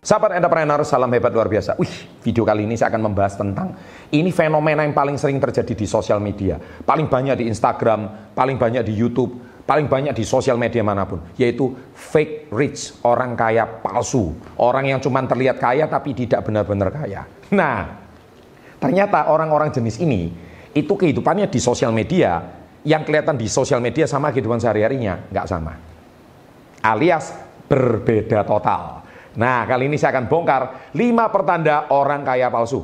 Sahabat entrepreneur, salam hebat luar biasa. Video kali ini saya akan membahas tentang ini fenomena yang paling sering terjadi di sosial media. Paling banyak di Instagram, paling banyak di YouTube, paling banyak di sosial media manapun. Yaitu fake rich, orang kaya palsu. Orang yang cuma terlihat kaya tapi tidak benar-benar kaya. Nah, ternyata orang-orang jenis ini, itu kehidupannya di sosial media, yang kelihatan di sosial media sama kehidupan sehari-harinya, nggak sama. Alias berbeda total. Nah, kali ini saya akan bongkar 5 pertanda orang kaya palsu.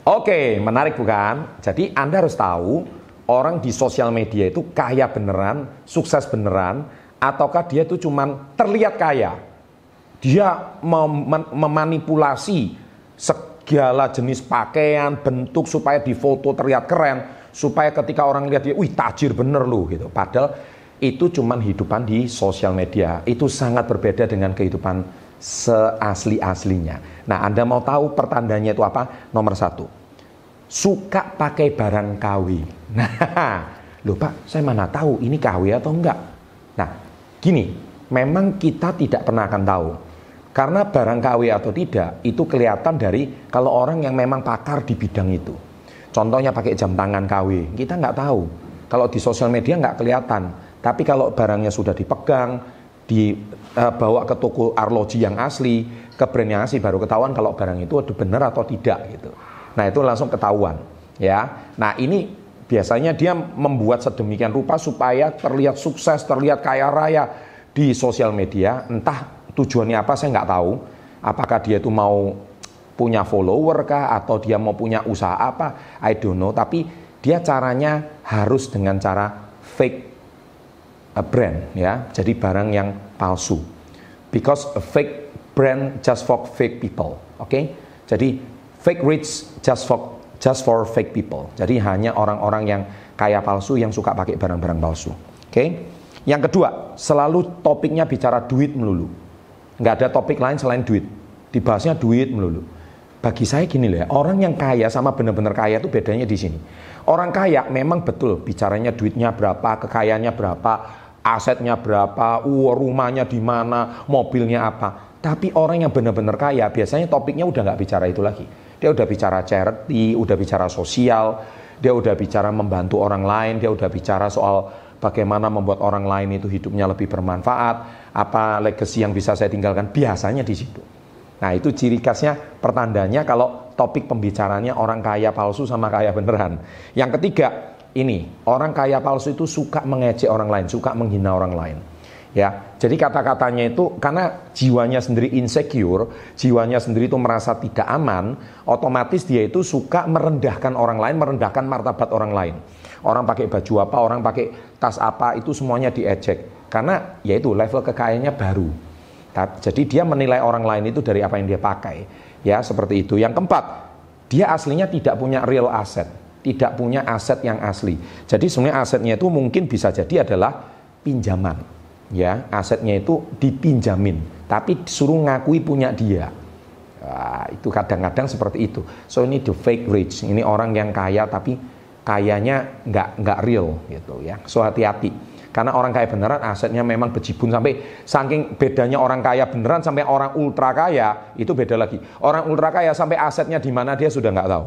Oke, menarik bukan? Jadi Anda harus tahu orang di sosial media itu kaya beneran, sukses beneran, ataukah dia itu cuman terlihat kaya. Dia memanipulasi segala jenis pakaian, bentuk supaya di foto terlihat keren, supaya ketika orang lihat dia, wih tajir bener lu gitu. Padahal itu cuman hidupan di sosial media. Itu sangat berbeda dengan kehidupan seasli-aslinya. Nah, Anda mau tahu pertandanya itu apa? Nomor 1, suka pakai barang KW. Nah, loh Pak, saya mana tahu ini KW atau enggak? Nah, gini, memang kita tidak pernah akan tahu. Karena barang KW atau tidak, itu kelihatan dari kalau orang yang memang pakar di bidang itu. Contohnya pakai jam tangan KW, kita nggak tahu. Kalau di sosial media nggak kelihatan. Tapi kalau barangnya sudah dipegang, dibawa ke toko arloji yang asli, ke brand yang asli, baru ketahuan kalau barang itu benar atau tidak gitu. Nah, itu langsung ketahuan ya. Nah, ini biasanya dia membuat sedemikian rupa supaya terlihat sukses, terlihat kaya raya di sosial media. Entah tujuannya apa, saya nggak tahu. Apakah dia itu mau punya follower kah, atau dia mau punya usaha apa, I don't know. Tapi dia caranya harus dengan cara fake brand ya. Jadi barang yang palsu. Because a fake brand just for fake people. Oke? Jadi fake rich just for fake people. Jadi hanya orang-orang yang kaya palsu yang suka pakai barang-barang palsu. Oke? Yang kedua, selalu topiknya bicara duit melulu. Nggak ada topik lain selain duit. Dibahasnya duit melulu. Bagi saya gini loh ya, orang yang kaya sama benar-benar kaya itu bedanya di sini. Orang kaya memang betul bicaranya duitnya berapa, kekayaannya berapa, asetnya berapa, rumahnya di mana, mobilnya apa. Tapi orang yang benar-benar kaya biasanya topiknya udah nggak bicara itu lagi. Dia udah bicara charity, udah bicara sosial, dia udah bicara membantu orang lain, dia udah bicara soal bagaimana membuat orang lain itu hidupnya lebih bermanfaat, apa legacy yang bisa saya tinggalkan, biasanya di situ. Nah, itu ciri khasnya, pertandanya kalau topik pembicaranya orang kaya palsu sama kaya beneran. Yang ketiga, ini orang kaya palsu itu suka mengejek orang lain, suka menghina orang lain. Ya, jadi kata-katanya itu karena jiwanya sendiri insecure, jiwanya sendiri itu merasa tidak aman, otomatis dia itu suka merendahkan orang lain, merendahkan martabat orang lain. Orang pakai baju apa, orang pakai tas apa, itu semuanya diejek. Karena yaitu level kekayaannya baru. Jadi dia menilai orang lain itu dari apa yang dia pakai. Ya, seperti itu. Yang keempat, dia aslinya tidak punya real asset, tidak punya aset yang asli. Jadi sebenarnya asetnya itu mungkin bisa jadi adalah pinjaman. Ya, asetnya itu dipinjamin, tapi disuruh ngakui punya dia. Nah, itu kadang-kadang seperti itu. So ini the fake rich. Ini orang yang kaya tapi kayanya nggak real gitu ya. So hati-hati. Karena orang kaya beneran asetnya memang bejibun, sampai saking bedanya orang kaya beneran sampai orang ultra kaya itu beda lagi. Orang ultra kaya sampai asetnya di mana dia sudah nggak tahu.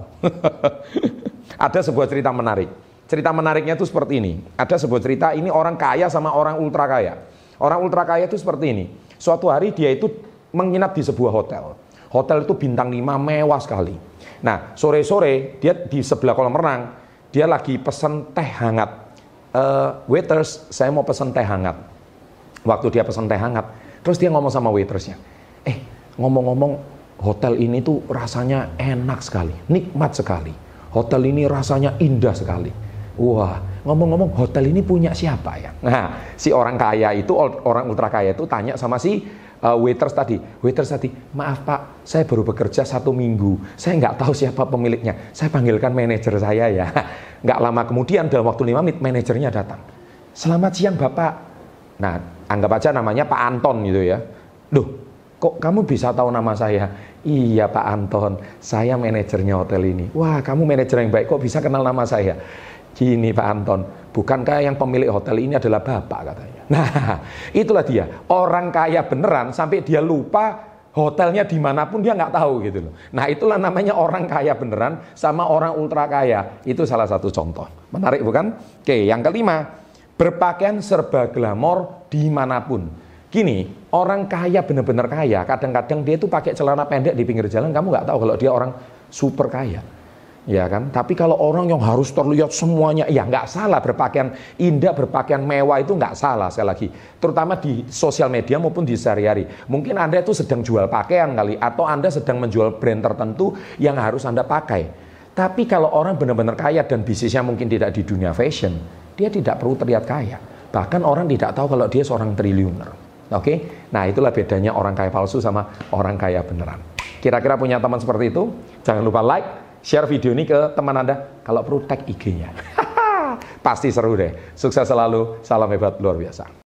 Ada sebuah cerita menarik. Cerita menariknya itu seperti ini. Ada sebuah cerita, ini orang kaya sama orang ultra kaya. Orang ultra kaya itu seperti ini. Suatu hari dia itu menginap di sebuah hotel. Hotel itu bintang 5 mewah sekali. Nah, sore-sore dia di sebelah kolam renang, dia lagi pesen teh hangat. Waiters, saya mau pesen teh hangat. Waktu dia pesen teh hangat, terus dia ngomong sama waitersnya, ngomong-ngomong, hotel ini tuh rasanya enak sekali, nikmat sekali. Hotel ini rasanya indah sekali. Wah, ngomong-ngomong, hotel ini punya siapa ya? Nah, si orang kaya itu, orang ultra kaya itu tanya sama si waiters tadi, maaf Pak, saya baru bekerja 1 minggu, saya nggak tahu siapa pemiliknya, saya panggilkan manajer saya ya. Nggak lama kemudian dalam waktu 5 menit manajernya datang. Selamat siang Bapak. Nah, anggap aja namanya Pak Anton gitu ya. Duh, kok kamu bisa tahu nama saya? Iya Pak Anton, saya manajernya hotel ini. Wah, kamu manajer yang baik, kok bisa kenal nama saya? Gini Pak Anton, bukankah yang pemilik hotel ini adalah Bapak katanya. Nah, itulah dia, orang kaya beneran sampai dia lupa hotelnya dimanapun dia nggak tahu gitu loh. Nah, itulah namanya orang kaya beneran sama orang ultra kaya. Itu salah satu contoh. Menarik bukan? Oke, yang kelima, berpakaian serba glamor dimanapun. Gini, orang kaya bener-bener kaya, kadang-kadang dia tuh pakai celana pendek di pinggir jalan, kamu nggak tahu kalau dia orang super kaya. Ya kan, tapi kalau orang yang harus terlihat semuanya, ya nggak salah berpakaian indah, berpakaian mewah itu nggak salah sekali lagi. Terutama di sosial media maupun di sehari-hari. Mungkin Anda itu sedang jual pakaian kali, atau Anda sedang menjual brand tertentu yang harus Anda pakai. Tapi kalau orang benar-benar kaya dan bisnisnya mungkin tidak di dunia fashion, dia tidak perlu terlihat kaya. Bahkan orang tidak tahu kalau dia seorang triliuner. Oke, nah itulah bedanya orang kaya palsu sama orang kaya beneran. Kira-kira punya teman seperti itu? Jangan lupa like, share video ini ke teman Anda, kalau perlu tag IG-nya. Pasti seru deh. Sukses selalu, salam hebat luar biasa.